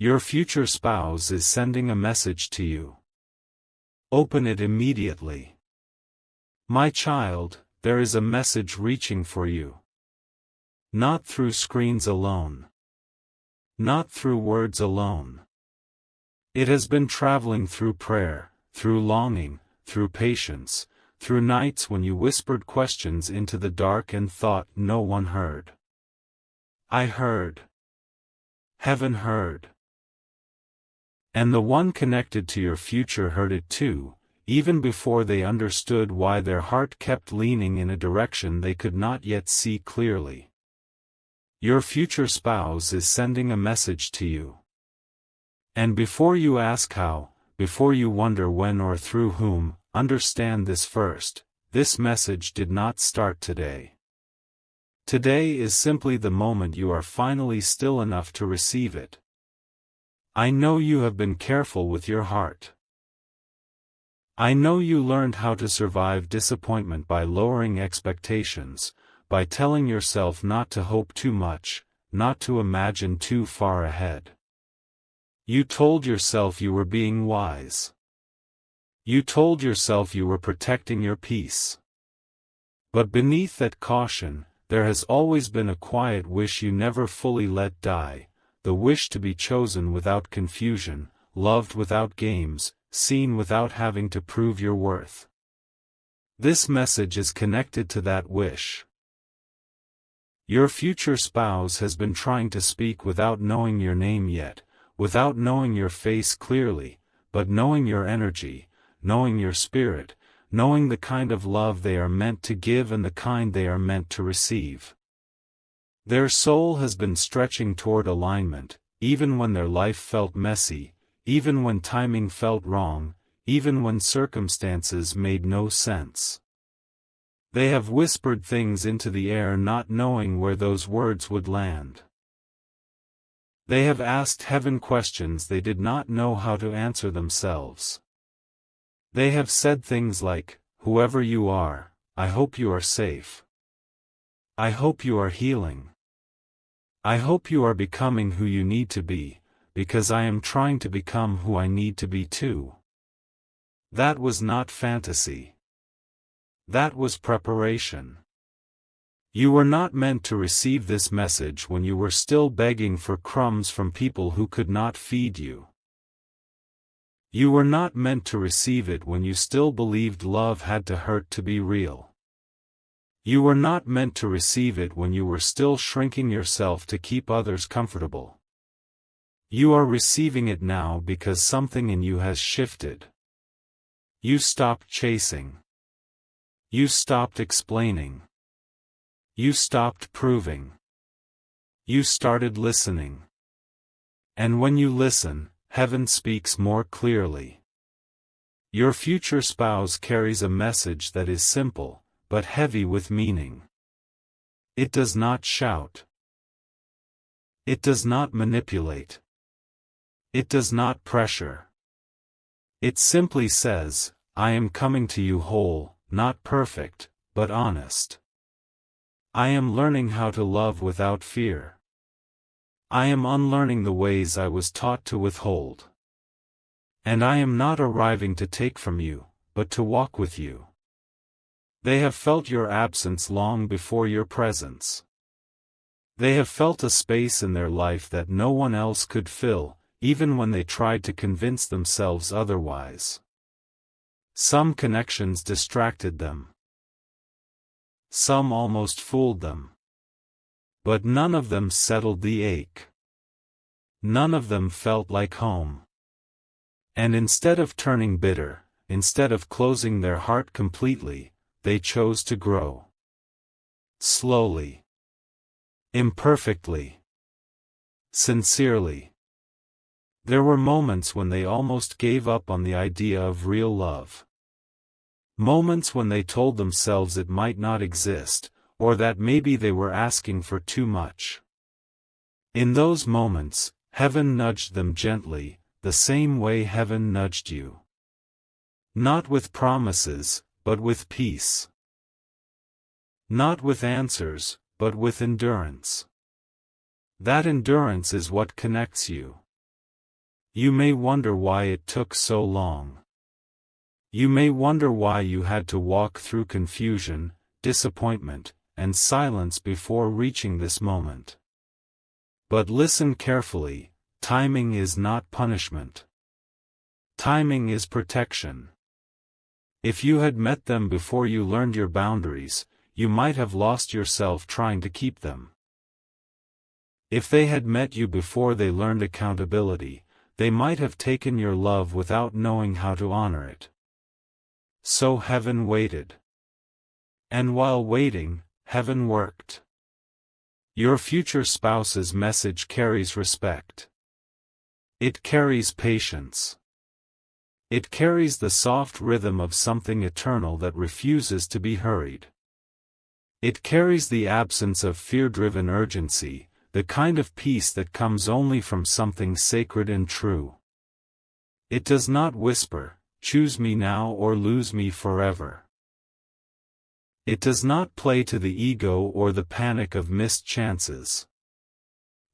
Your future spouse is sending a message to you. Open it immediately. My child, there is a message reaching for you. Not through screens alone. Not through words alone. It has been traveling through prayer, through longing, through patience, through nights when you whispered questions into the dark and thought no one heard. I heard. Heaven heard. And the one connected to your future heard it too, even before they understood why their heart kept leaning in a direction they could not yet see clearly. Your future spouse is sending a message to you. And before you ask how, before you wonder when or through whom, understand this first: this message did not start today. Today is simply the moment you are finally still enough to receive it. I know you have been careful with your heart. I know you learned how to survive disappointment by lowering expectations, by telling yourself not to hope too much, not to imagine too far ahead. You told yourself you were being wise. You told yourself you were protecting your peace. But beneath that caution, there has always been a quiet wish you never fully let die, the wish to be chosen without confusion, loved without games, seen without having to prove your worth. This message is connected to that wish. Your future spouse has been trying to speak without knowing your name yet, without knowing your face clearly, but knowing your energy, knowing your spirit, knowing the kind of love they are meant to give and the kind they are meant to receive. Their soul has been stretching toward alignment, even when their life felt messy, even when timing felt wrong, even when circumstances made no sense. They have whispered things into the air not knowing where those words would land. They have asked heaven questions they did not know how to answer themselves. They have said things like, "Whoever you are, I hope you are safe. I hope you are healing. I hope you are becoming who you need to be, because I am trying to become who I need to be too." That was not fantasy. That was preparation. You were not meant to receive this message when you were still begging for crumbs from people who could not feed you. You were not meant to receive it when you still believed love had to hurt to be real. You were not meant to receive it when you were still shrinking yourself to keep others comfortable. You are receiving it now because something in you has shifted. You stopped chasing. You stopped explaining. You stopped proving. You started listening. And when you listen, heaven speaks more clearly. Your future spouse carries a message that is simple, but heavy with meaning. It does not shout. It does not manipulate. It does not pressure. It simply says, I am coming to you whole, not perfect, but honest. I am learning how to love without fear. I am unlearning the ways I was taught to withhold. And I am not arriving to take from you, but to walk with you. They have felt your absence long before your presence. They have felt a space in their life that no one else could fill, even when they tried to convince themselves otherwise. Some connections distracted them. Some almost fooled them. But none of them settled the ache. None of them felt like home. And instead of turning bitter, instead of closing their heart completely, they chose to grow. Slowly. Imperfectly. Sincerely. There were moments when they almost gave up on the idea of real love. Moments when they told themselves it might not exist, or that maybe they were asking for too much. In those moments, heaven nudged them gently, the same way heaven nudged you. Not with promises, but with peace. Not with answers, but with endurance. That endurance is what connects you. You may wonder why it took so long. You may wonder why you had to walk through confusion, disappointment, and silence before reaching this moment. But listen carefully, timing is not punishment. Timing is protection. If you had met them before you learned your boundaries, you might have lost yourself trying to keep them. If they had met you before they learned accountability, they might have taken your love without knowing how to honor it. So heaven waited. And while waiting, heaven worked. Your future spouse's message carries respect. It carries patience. It carries the soft rhythm of something eternal that refuses to be hurried. It carries the absence of fear-driven urgency, the kind of peace that comes only from something sacred and true. It does not whisper, "Choose me now or lose me forever." It does not play to the ego or the panic of missed chances.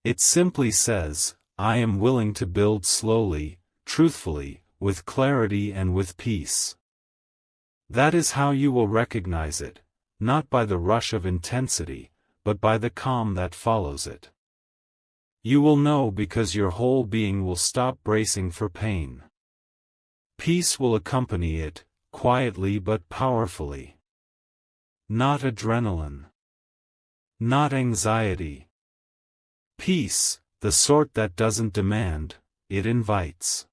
It simply says, "I am willing to build slowly, truthfully, with clarity and with peace." That is how you will recognize it, not by the rush of intensity, but by the calm that follows it. You will know because your whole being will stop bracing for pain. Peace will accompany it, quietly but powerfully. Not adrenaline. Not anxiety. Peace, the sort that doesn't demand, it invites.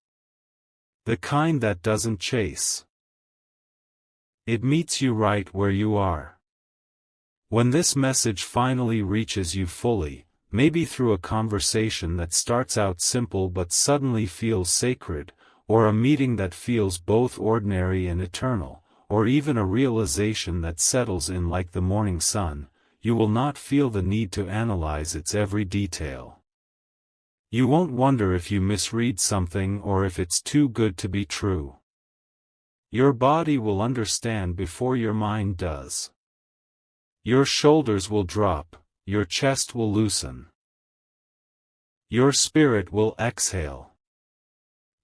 The kind that doesn't chase. It meets you right where you are. When this message finally reaches you fully, maybe through a conversation that starts out simple but suddenly feels sacred, or a meeting that feels both ordinary and eternal, or even a realization that settles in like the morning sun, you will not feel the need to analyze its every detail. You won't wonder if you misread something or if it's too good to be true. Your body will understand before your mind does. Your shoulders will drop, your chest will loosen. Your spirit will exhale.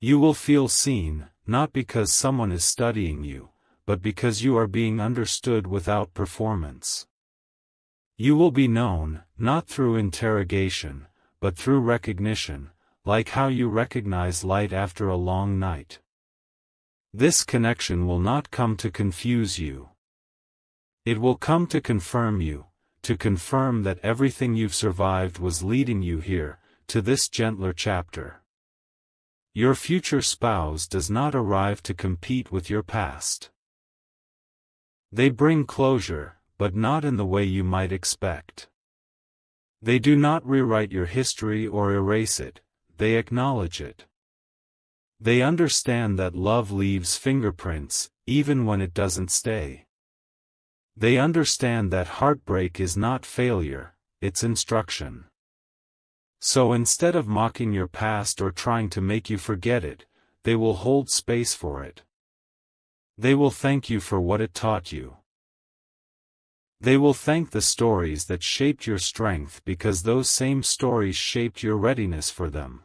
You will feel seen, not because someone is studying you, but because you are being understood without performance. You will be known, not through interrogation, but through recognition, like how you recognize light after a long night. This connection will not come to confuse you. It will come to confirm you, to confirm that everything you've survived was leading you here, to this gentler chapter. Your future spouse does not arrive to compete with your past. They bring closure, but not in the way you might expect. They do not rewrite your history or erase it, they acknowledge it. They understand that love leaves fingerprints, even when it doesn't stay. They understand that heartbreak is not failure, it's instruction. So instead of mocking your past or trying to make you forget it, they will hold space for it. They will thank you for what it taught you. They will thank the stories that shaped your strength because those same stories shaped your readiness for them.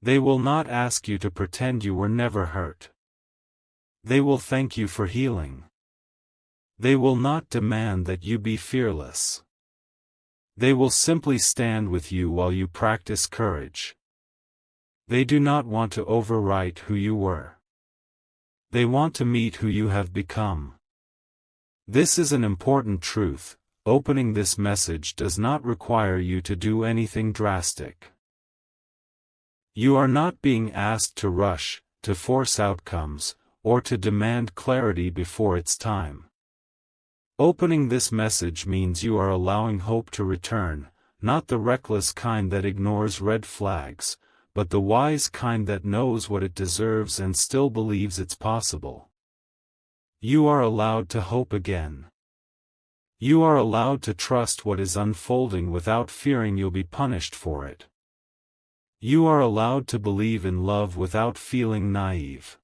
They will not ask you to pretend you were never hurt. They will thank you for healing. They will not demand that you be fearless. They will simply stand with you while you practice courage. They do not want to overwrite who you were. They want to meet who you have become. This is an important truth. Opening this message does not require you to do anything drastic. You are not being asked to rush, to force outcomes, or to demand clarity before it's time. Opening this message means you are allowing hope to return, not the reckless kind that ignores red flags, but the wise kind that knows what it deserves and still believes it's possible. You are allowed to hope again. You are allowed to trust what is unfolding without fearing you'll be punished for it. You are allowed to believe in love without feeling naive.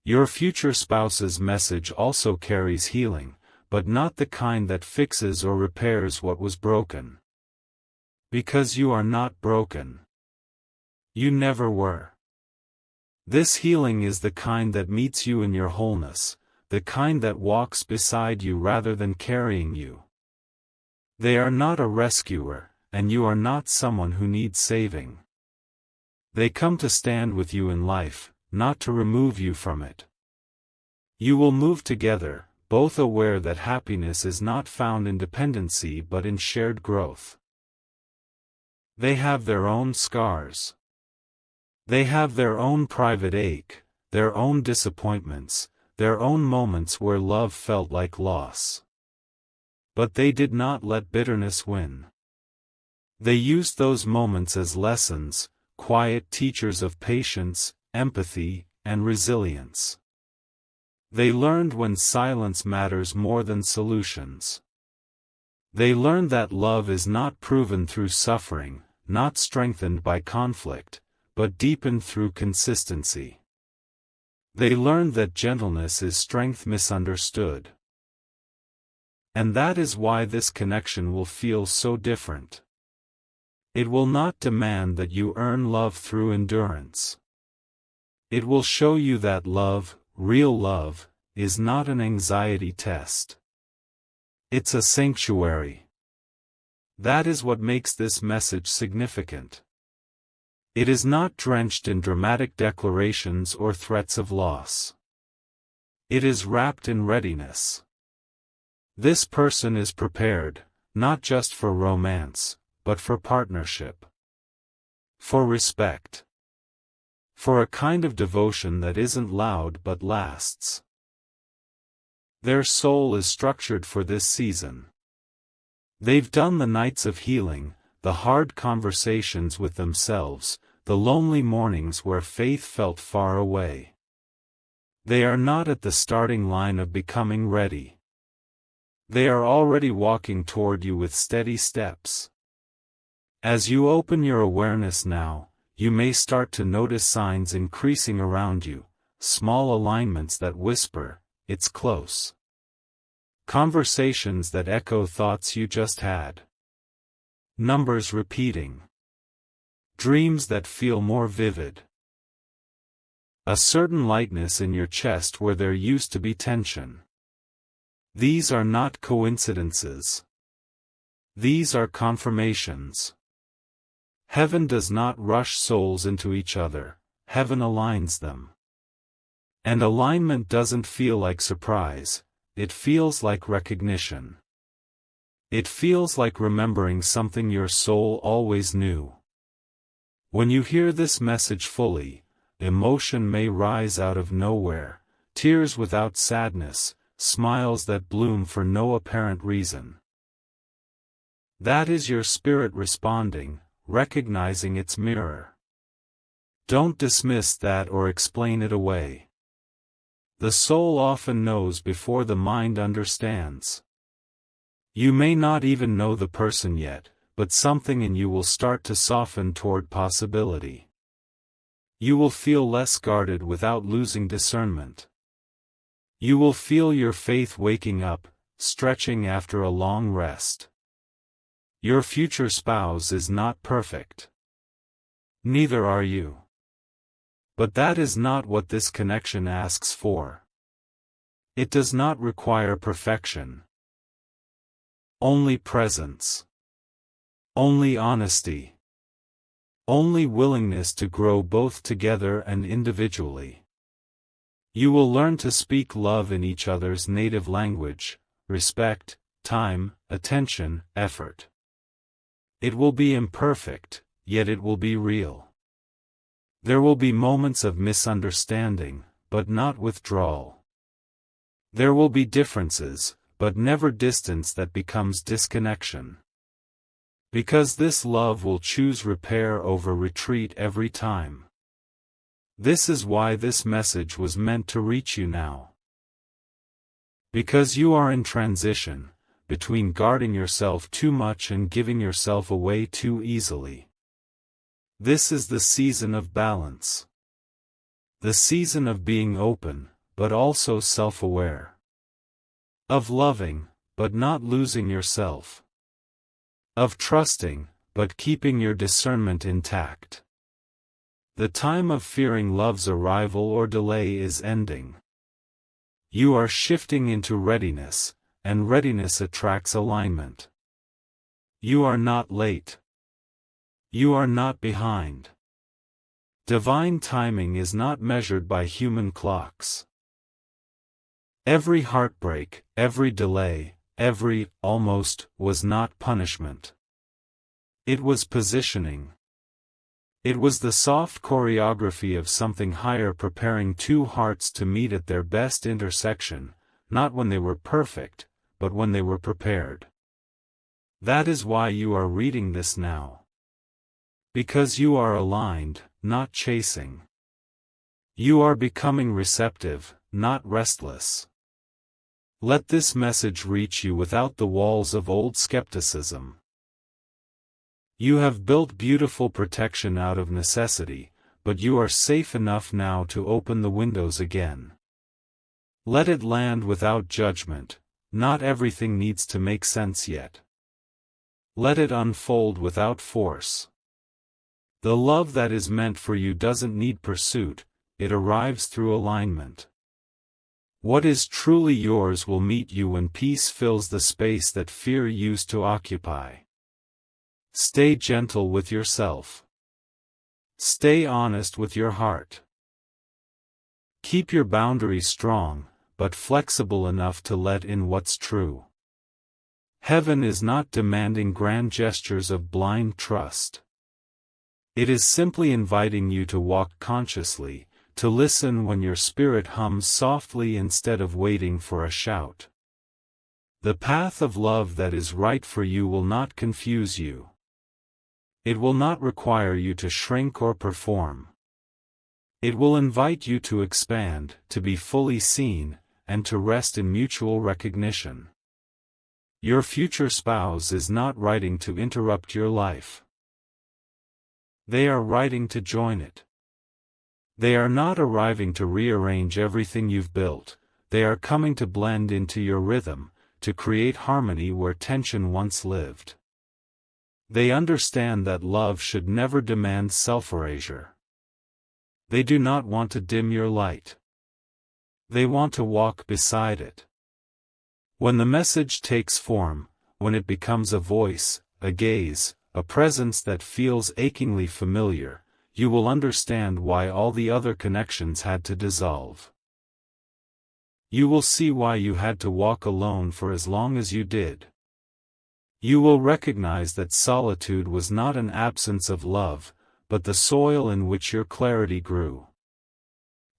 Your future spouse's message also carries healing, but not the kind that fixes or repairs what was broken. Because you are not broken. You never were. This healing is the kind that meets you in your wholeness, the kind that walks beside you rather than carrying you. They are not a rescuer, and you are not someone who needs saving. They come to stand with you in life, not to remove you from it. You will move together, both aware that happiness is not found in dependency but in shared growth. They have their own scars. They have their own private ache, their own disappointments, their own moments where love felt like loss. But they did not let bitterness win. They used those moments as lessons, quiet teachers of patience, empathy, and resilience. They learned when silence matters more than solutions. They learned that love is not proven through suffering, not strengthened by conflict, but deepened through consistency. They learned that gentleness is strength misunderstood. And that is why this connection will feel so different. It will not demand that you earn love through endurance. It will show you that love, real love, is not an anxiety test. It's a sanctuary. That is what makes this message significant. It is not drenched in dramatic declarations or threats of loss. It is wrapped in readiness. This person is prepared, not just for romance, but for partnership. For respect. For a kind of devotion that isn't loud but lasts. Their soul is structured for this season. They've done the nights of healing, the hard conversations with themselves, the lonely mornings where faith felt far away. They are not at the starting line of becoming ready. They are already walking toward you with steady steps. As you open your awareness now, you may start to notice signs increasing around you, small alignments that whisper, "It's close." Conversations that echo thoughts you just had. Numbers repeating. Dreams that feel more vivid. A certain lightness in your chest where there used to be tension. These are not coincidences. These are confirmations. Heaven does not rush souls into each other, heaven aligns them. And alignment doesn't feel like surprise, it feels like recognition. It feels like remembering something your soul always knew. When you hear this message fully, emotion may rise out of nowhere, tears without sadness, smiles that bloom for no apparent reason. That is your spirit responding, recognizing its mirror. Don't dismiss that or explain it away. The soul often knows before the mind understands. You may not even know the person yet, but something in you will start to soften toward possibility. You will feel less guarded without losing discernment. You will feel your faith waking up, stretching after a long rest. Your future spouse is not perfect. Neither are you. But that is not what this connection asks for. It does not require perfection. Only presence. Only honesty. Only willingness to grow both together and individually. You will learn to speak love in each other's native language, respect, time, attention, effort. It will be imperfect, yet it will be real. There will be moments of misunderstanding, but not withdrawal. There will be differences, but never distance that becomes disconnection. Because this love will choose repair over retreat every time. This is why this message was meant to reach you now. Because you are in transition, between guarding yourself too much and giving yourself away too easily. This is the season of balance. The season of being open, but also self-aware. Of loving, but not losing yourself. Of trusting, but keeping your discernment intact. The time of fearing love's arrival or delay is ending. You are shifting into readiness, and readiness attracts alignment. You are not late. You are not behind. Divine timing is not measured by human clocks. Every heartbreak, every delay, every almost was not punishment. It was positioning. It was the soft choreography of something higher preparing two hearts to meet at their best intersection, not when they were perfect, but when they were prepared. That is why you are reading this now. Because you are aligned, not chasing. You are becoming receptive, not restless. Let this message reach you without the walls of old skepticism. You have built beautiful protection out of necessity, but you are safe enough now to open the windows again. Let it land without judgment. Not everything needs to make sense yet. Let it unfold without force. The love that is meant for you doesn't need pursuit, it arrives through alignment. What is truly yours will meet you when peace fills the space that fear used to occupy. Stay gentle with yourself. Stay honest with your heart. Keep your boundaries strong, but flexible enough to let in what's true. Heaven is not demanding grand gestures of blind trust. It is simply inviting you to walk consciously, to listen when your spirit hums softly instead of waiting for a shout. The path of love that is right for you will not confuse you. It will not require you to shrink or perform. It will invite you to expand, to be fully seen, and to rest in mutual recognition. Your future spouse is not writing to interrupt your life. They are writing to join it. They are not arriving to rearrange everything you've built, they are coming to blend into your rhythm, to create harmony where tension once lived. They understand that love should never demand self-erasure. They do not want to dim your light. They want to walk beside it. When the message takes form, when it becomes a voice, a gaze, a presence that feels achingly familiar, you will understand why all the other connections had to dissolve. You will see why you had to walk alone for as long as you did. You will recognize that solitude was not an absence of love, but the soil in which your clarity grew.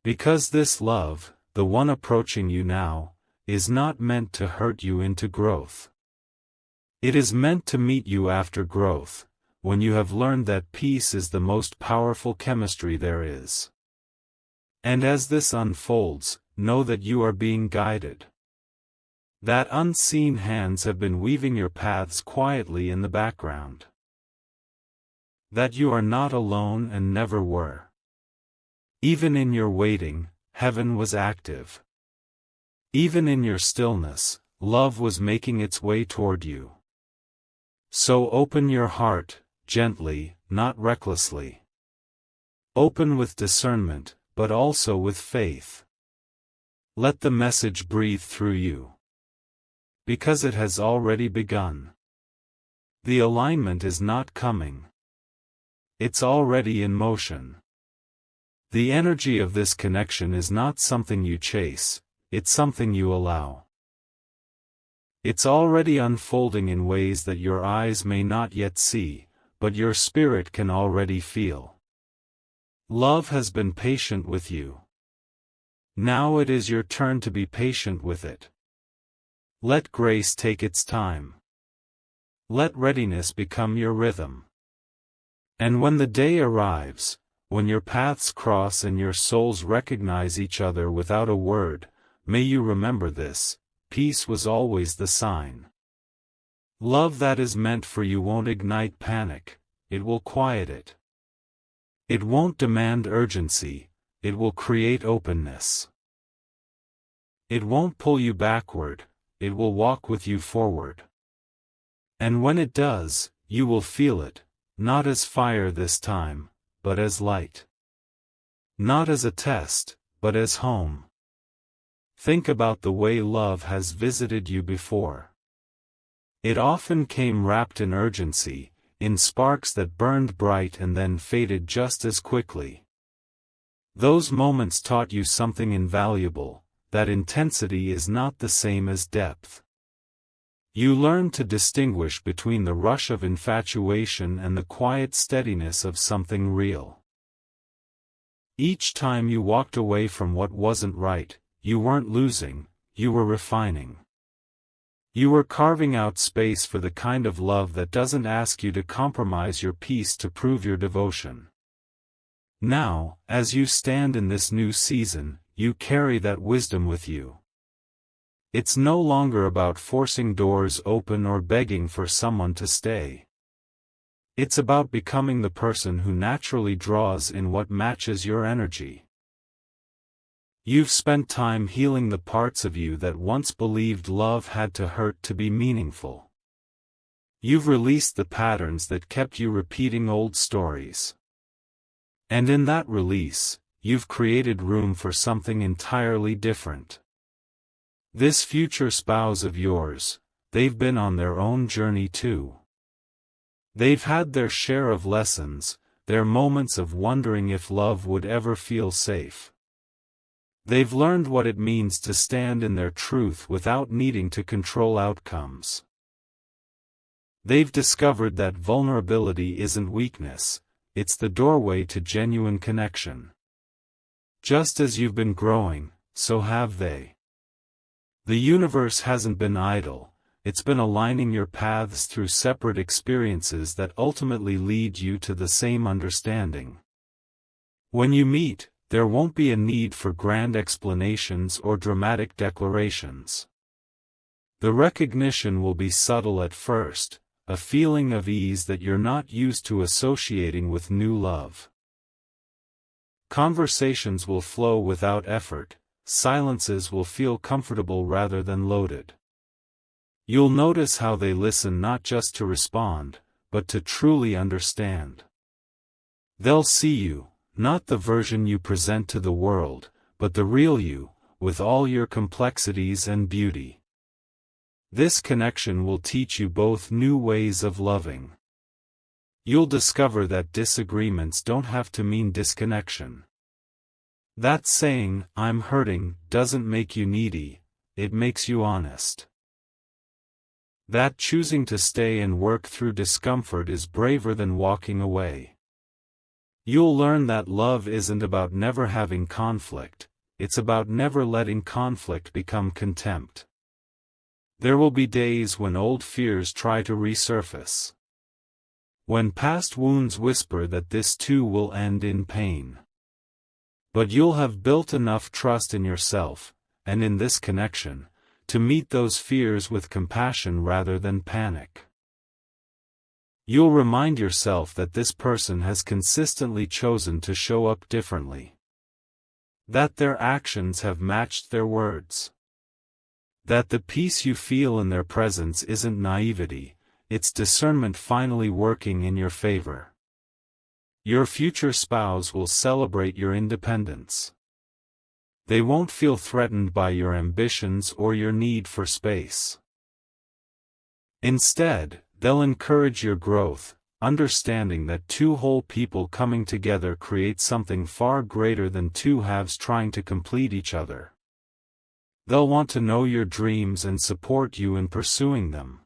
Because this love, the one approaching you now, is not meant to hurt you into growth. It is meant to meet you after growth, when you have learned that peace is the most powerful chemistry there is. And as this unfolds, know that you are being guided. That unseen hands have been weaving your paths quietly in the background. That you are not alone and never were. Even in your waiting, heaven was active. Even in your stillness, love was making its way toward you. So open your heart, gently, not recklessly. Open with discernment, but also with faith. Let the message breathe through you. Because it has already begun. The alignment is not coming. It's already in motion. The energy of this connection is not something you chase, it's something you allow. It's already unfolding in ways that your eyes may not yet see, but your spirit can already feel. Love has been patient with you. Now it is your turn to be patient with it. Let grace take its time. Let readiness become your rhythm. And when the day arrives, when your paths cross and your souls recognize each other without a word, may you remember this: peace was always the sign. Love that is meant for you won't ignite panic, it will quiet it. It won't demand urgency, it will create openness. It won't pull you backward, it will walk with you forward. And when it does, you will feel it, not as fire this time, but as light. Not as a test, but as home. Think about the way love has visited you before. It often came wrapped in urgency, in sparks that burned bright and then faded just as quickly. Those moments taught you something invaluable, that intensity is not the same as depth. You learned to distinguish between the rush of infatuation and the quiet steadiness of something real. Each time you walked away from what wasn't right, you weren't losing, you were refining. You were carving out space for the kind of love that doesn't ask you to compromise your peace to prove your devotion. Now, as you stand in this new season, you carry that wisdom with you. It's no longer about forcing doors open or begging for someone to stay. It's about becoming the person who naturally draws in what matches your energy. You've spent time healing the parts of you that once believed love had to hurt to be meaningful. You've released the patterns that kept you repeating old stories. And in that release, you've created room for something entirely different. This future spouse of yours, they've been on their own journey too. They've had their share of lessons, their moments of wondering if love would ever feel safe. They've learned what it means to stand in their truth without needing to control outcomes. They've discovered that vulnerability isn't weakness, it's the doorway to genuine connection. Just as you've been growing, so have they. The universe hasn't been idle, it's been aligning your paths through separate experiences that ultimately lead you to the same understanding. When you meet, there won't be a need for grand explanations or dramatic declarations. The recognition will be subtle at first, a feeling of ease that you're not used to associating with new love. Conversations will flow without effort, silences will feel comfortable rather than loaded. You'll notice how they listen not just to respond, but to truly understand. They'll see you, not the version you present to the world, but the real you, with all your complexities and beauty. This connection will teach you both new ways of loving. You'll discover that disagreements don't have to mean disconnection. That saying, "I'm hurting," doesn't make you needy, it makes you honest. That choosing to stay and work through discomfort is braver than walking away. You'll learn that love isn't about never having conflict, it's about never letting conflict become contempt. There will be days when old fears try to resurface. When past wounds whisper that this too will end in pain. But you'll have built enough trust in yourself, and in this connection, to meet those fears with compassion rather than panic. You'll remind yourself that this person has consistently chosen to show up differently. That their actions have matched their words. That the peace you feel in their presence isn't naivety, it's discernment finally working in your favor. Your future spouse will celebrate your independence. They won't feel threatened by your ambitions or your need for space. Instead, they'll encourage your growth, understanding that two whole people coming together create something far greater than two halves trying to complete each other. They'll want to know your dreams and support you in pursuing them.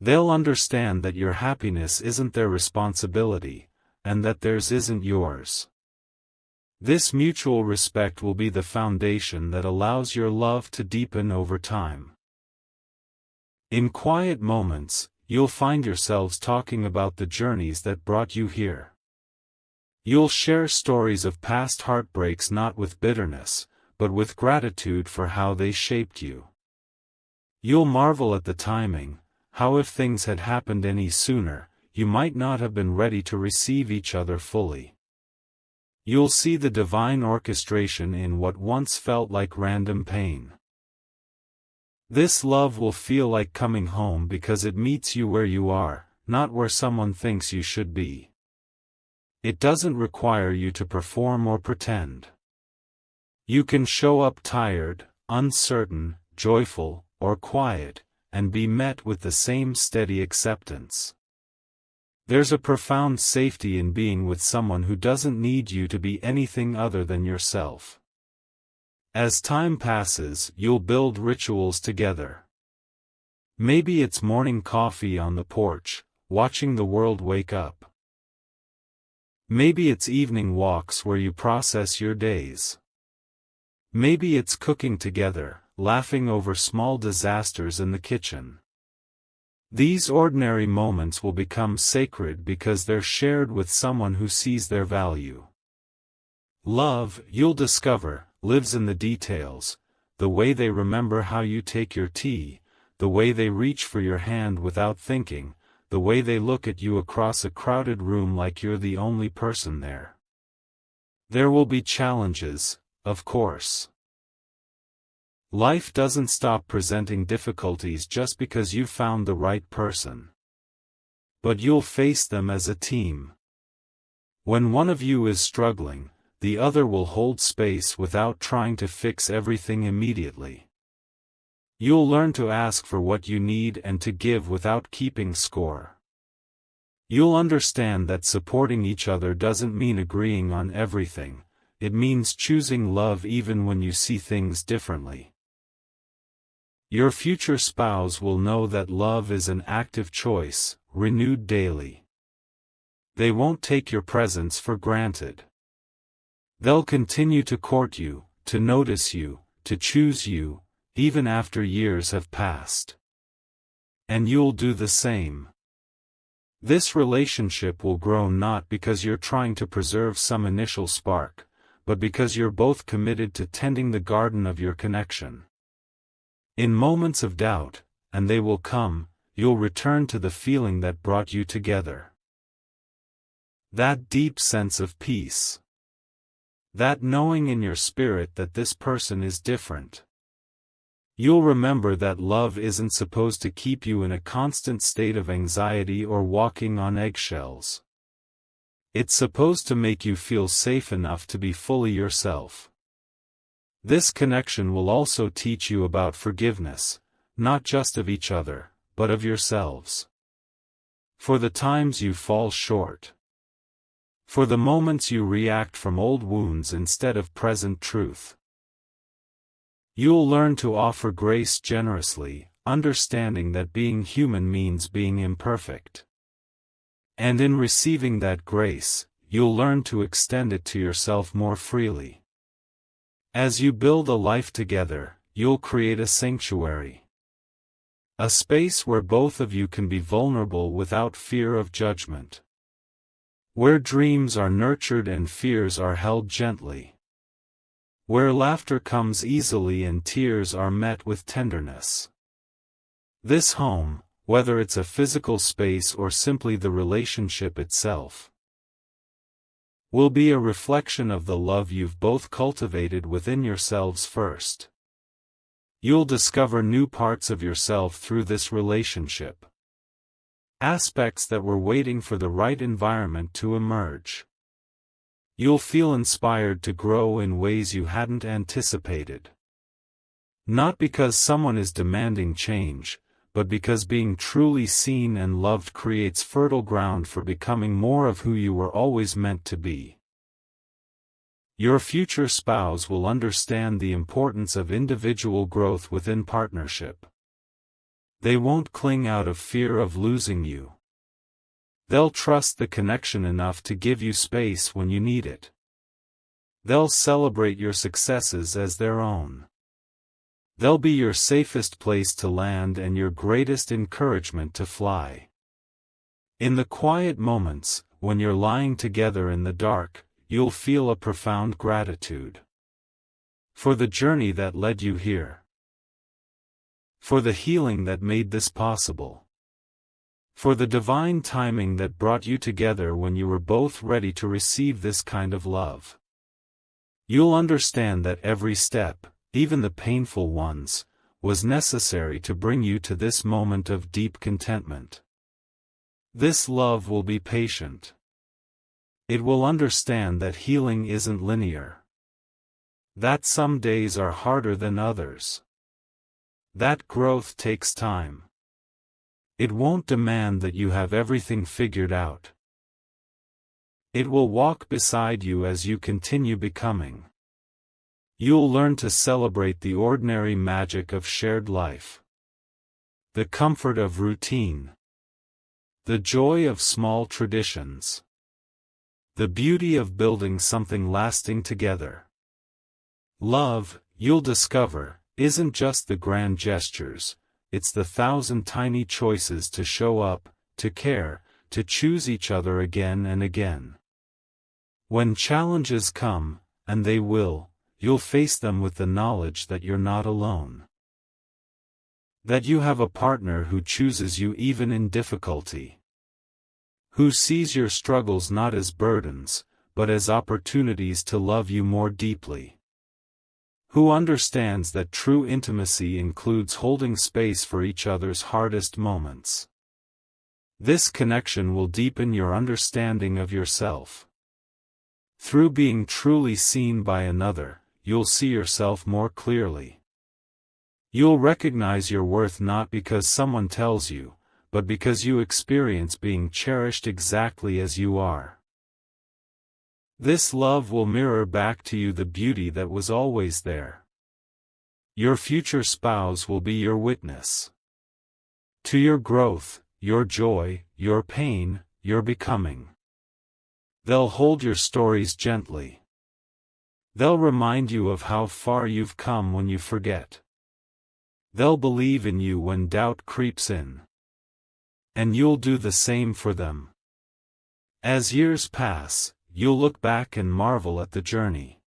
They'll understand that your happiness isn't their responsibility, and that theirs isn't yours. This mutual respect will be the foundation that allows your love to deepen over time. In quiet moments, you'll find yourselves talking about the journeys that brought you here. You'll share stories of past heartbreaks not with bitterness, but with gratitude for how they shaped you. You'll marvel at the timing, how if things had happened any sooner, you might not have been ready to receive each other fully. You'll see the divine orchestration in what once felt like random pain. This love will feel like coming home because it meets you where you are, not where someone thinks you should be. It doesn't require you to perform or pretend. You can show up tired, uncertain, joyful, or quiet, and be met with the same steady acceptance. There's a profound safety in being with someone who doesn't need you to be anything other than yourself. As time passes, you'll build rituals together. Maybe it's morning coffee on the porch, watching the world wake up. Maybe it's evening walks where you process your days. Maybe it's cooking together, laughing over small disasters in the kitchen. These ordinary moments will become sacred because they're shared with someone who sees their value. Love, you'll discover, lives in the details, the way they remember how you take your tea, the way they reach for your hand without thinking, the way they look at you across a crowded room like you're the only person there. There will be challenges, of course. Life doesn't stop presenting difficulties just because you found the right person. But you'll face them as a team. When one of you is struggling, the other will hold space without trying to fix everything immediately. You'll learn to ask for what you need and to give without keeping score. You'll understand that supporting each other doesn't mean agreeing on everything, it means choosing love even when you see things differently. Your future spouse will know that love is an active choice, renewed daily. They won't take your presence for granted. They'll continue to court you, to notice you, to choose you, even after years have passed. And you'll do the same. This relationship will grow not because you're trying to preserve some initial spark, but because you're both committed to tending the garden of your connection. In moments of doubt, and they will come, you'll return to the feeling that brought you together. That deep sense of peace. That knowing in your spirit that this person is different. You'll remember that love isn't supposed to keep you in a constant state of anxiety or walking on eggshells. It's supposed to make you feel safe enough to be fully yourself. This connection will also teach you about forgiveness, not just of each other, but of yourselves. For the times you fall short. For the moments you react from old wounds instead of present truth. You'll learn to offer grace generously, understanding that being human means being imperfect. And in receiving that grace, you'll learn to extend it to yourself more freely. As you build a life together, you'll create a sanctuary. A space where both of you can be vulnerable without fear of judgment. Where dreams are nurtured and fears are held gently. Where laughter comes easily and tears are met with tenderness. This home, whether it's a physical space or simply the relationship itself, will be a reflection of the love you've both cultivated within yourselves first. You'll discover new parts of yourself through this relationship. Aspects that were waiting for the right environment to emerge. You'll feel inspired to grow in ways you hadn't anticipated. Not because someone is demanding change, but because being truly seen and loved creates fertile ground for becoming more of who you were always meant to be. Your future spouse will understand the importance of individual growth within partnership. They won't cling out of fear of losing you. They'll trust the connection enough to give you space when you need it. They'll celebrate your successes as their own. They'll be your safest place to land and your greatest encouragement to fly. In the quiet moments, when you're lying together in the dark, you'll feel a profound gratitude. For the journey that led you here. For the healing that made this possible. For the divine timing that brought you together when you were both ready to receive this kind of love. You'll understand that every step, even the painful ones, was necessary to bring you to this moment of deep contentment. This love will be patient. It will understand that healing isn't linear. That some days are harder than others. That growth takes time. It won't demand that you have everything figured out. It will walk beside you as you continue becoming. You'll learn to celebrate the ordinary magic of shared life. The comfort of routine. The joy of small traditions. The beauty of building something lasting together. Love, you'll discover, isn't just the grand gestures, it's the 1,000 tiny choices to show up, to care, to choose each other again and again. When challenges come, and they will, you'll face them with the knowledge that you're not alone. That you have a partner who chooses you even in difficulty. Who sees your struggles not as burdens, but as opportunities to love you more deeply. Who understands that true intimacy includes holding space for each other's hardest moments. This connection will deepen your understanding of yourself. Through being truly seen by another, you'll see yourself more clearly. You'll recognize your worth not because someone tells you, but because you experience being cherished exactly as you are. This love will mirror back to you the beauty that was always there. Your future spouse will be your witness. To your growth, your joy, your pain, your becoming. They'll hold your stories gently. They'll remind you of how far you've come when you forget. They'll believe in you when doubt creeps in. And you'll do the same for them. As years pass, you'll look back and marvel at the journey.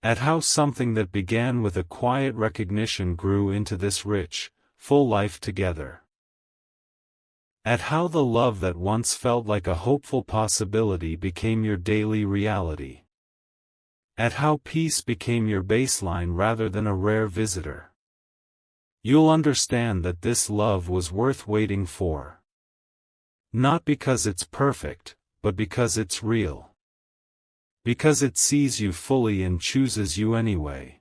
At how something that began with a quiet recognition grew into this rich, full life together. At how the love that once felt like a hopeful possibility became your daily reality. At how peace became your baseline rather than a rare visitor. You'll understand that this love was worth waiting for. Not because it's perfect, but because it's real. Because it sees you fully and chooses you anyway.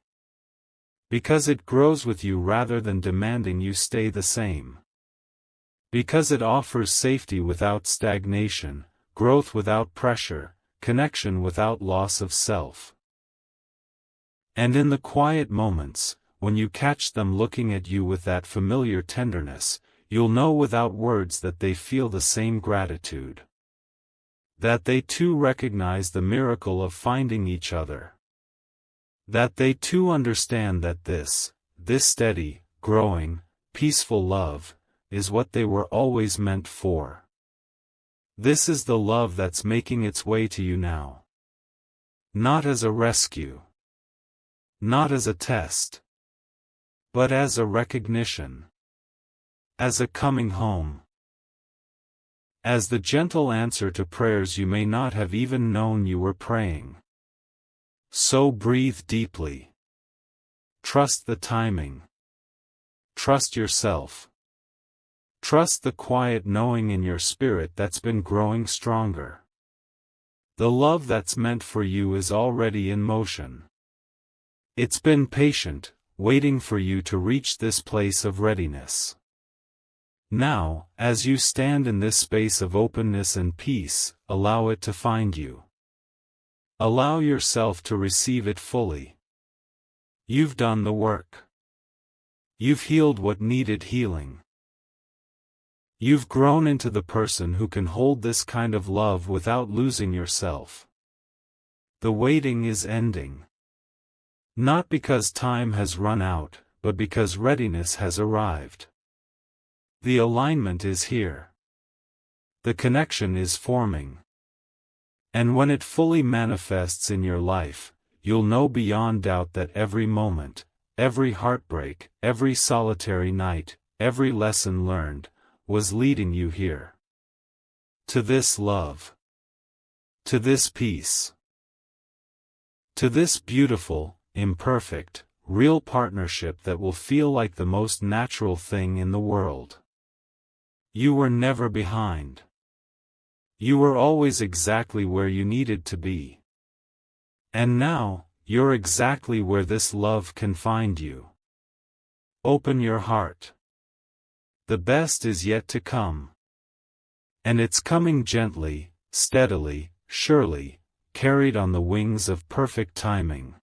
Because it grows with you rather than demanding you stay the same. Because it offers safety without stagnation, growth without pressure, connection without loss of self. And in the quiet moments, when you catch them looking at you with that familiar tenderness, you'll know without words that they feel the same gratitude. That they too recognize the miracle of finding each other. That they too understand that this steady, growing, peaceful love, is what they were always meant for. This is the love that's making its way to you now. Not as a rescue. Not as a test. But as a recognition. As a coming home. As the gentle answer to prayers you may not have even known you were praying. So breathe deeply. Trust the timing. Trust yourself. Trust the quiet knowing in your spirit that's been growing stronger. The love that's meant for you is already in motion. It's been patient, waiting for you to reach this place of readiness. Now, as you stand in this space of openness and peace, allow it to find you. Allow yourself to receive it fully. You've done the work. You've healed what needed healing. You've grown into the person who can hold this kind of love without losing yourself. The waiting is ending. Not because time has run out, but because readiness has arrived. The alignment is here. The connection is forming. And when it fully manifests in your life, you'll know beyond doubt that every moment, every heartbreak, every solitary night, every lesson learned, was leading you here. To this love. To this peace. To this beautiful, imperfect, real partnership that will feel like the most natural thing in the world. You were never behind. You were always exactly where you needed to be. And now, you're exactly where this love can find you. Open your heart. The best is yet to come. And it's coming gently, steadily, surely, carried on the wings of perfect timing.